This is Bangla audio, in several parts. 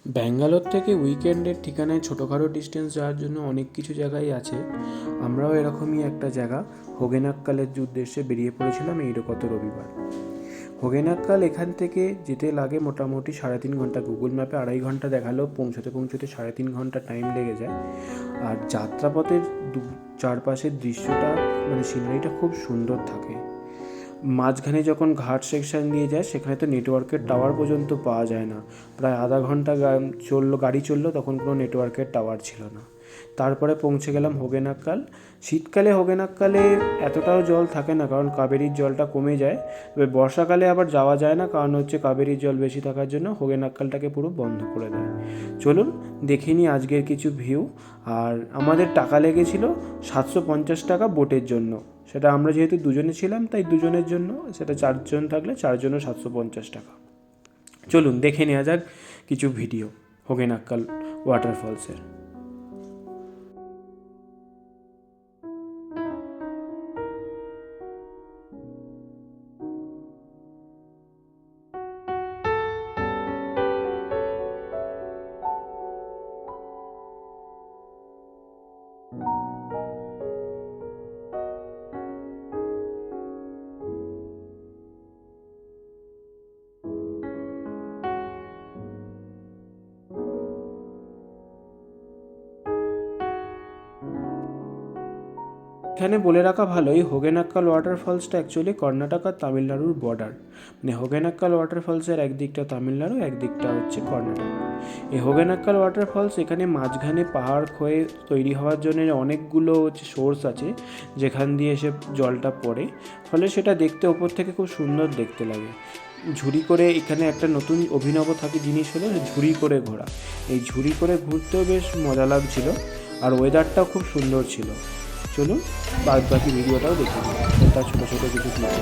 ব্যাঙ্গালোর থেকে উইকেন্ডের ঠিকানায় ছোটোখাটো ডিস্টেন্স যাওয়ার জন্য অনেক কিছু জায়গাই আছে। আমরাও এরকমই একটা জায়গা হোগেনাক্কালের উদ্দেশ্যে বেরিয়ে পড়েছিলাম এই গত রবিবার। হোগেনাক্কাল এখান থেকে যেতে লাগে মোটামুটি 3.5 ঘন্টা, গুগল ম্যাপে 2.5 ঘন্টা দেখালেও পৌঁছতে 3.5 ঘন্টা টাইম লেগে যায়। আর যাত্রাপথের চারপাশের দৃশ্যটা সিনারিটা খুব সুন্দর থাকে। মাঝখানে যখন ঘাট সেকশন দিয়ে যায় সেখানে তো নেটওয়ার্কের টাওয়ার পর্যন্ত পাওয়া যায় না। প্রায় আধা ঘন্টা গাড়ি চললো, তখন কোনো নেটওয়ার্কের টাওয়ার ছিল না। তারপরে পৌঁছে গেলাম হোগেনাক্কাল। শীতকালে হোগেনাক্কালে এতটাও জল থাকে না, কারণ কাবেরীর জলটা কমে যায়। তবে বর্ষাকালে আবার যাওয়া যায় না, কারণ হচ্ছে কাবেরীর জল বেশি থাকার জন্য হোগেনাক্কালটাকে পুরো বন্ধ করে দেয়। চলুন দেখে নিই আজকের কিছু ভিউ। আর আমাদের টাকা লেগেছিল 750 টাকা বোটের জন্য। সেটা আমরা যেহেতু দুজনে ছিলাম তাই দুজনের জন্য, সেটা 4 জন থাকলে 4 জনের 750 টাকা। চলুন দেখে নেওয়া যাক কিছু ভিডিও হোগেনাক্কাল ওয়াটারফলসের। এখানে বলে রাখা ভালো, এই হোগেনাক্কাল ওয়াটারফলসটা অ্যাকচুয়ালি কর্ণাটক আর তামিলনাড়ুর বর্ডার। হোগেনাক্কাল ওয়াটারফলসের একদিকটা তামিলনাড়ু, একদিকটা হচ্ছে কর্ণাটক। এই হোগেনাক্কাল ওয়াটারফলস এখানে মাঝখানে পাহাড় ক্ষয়ে তৈরি হওয়ার জন্য অনেকগুলো সোর্স আছে যেখান দিয়ে এসে জলটা পড়ে, ফলে সেটা দেখতে ওপর থেকে খুব সুন্দর দেখতে লাগে। ঝুড়ি করে এখানে একটা নতুন অভিনব জিনিস হলো ঝুড়ি করে ঘোরা। এই ঝুড়ি করে ঘুরতেও বেশ মজা লাগছিল, আর ওয়েদারটাও খুব সুন্দর ছিল। চলুন বাকি ভিডিওটাও দেখে নিই, তার ছোটো ছোটো কিছু ক্লিপ।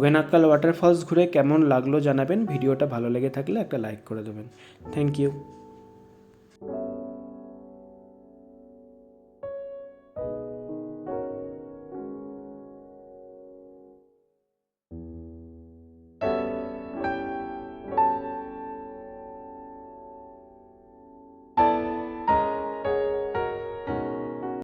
হোগেনাক্কাল ওয়াটারফলস ঘুরে কেমন লাগলো জানাবেন। ভিডিওটা ভালো লেগে থাকলে একটা লাইক করে দেবেন। Thank you.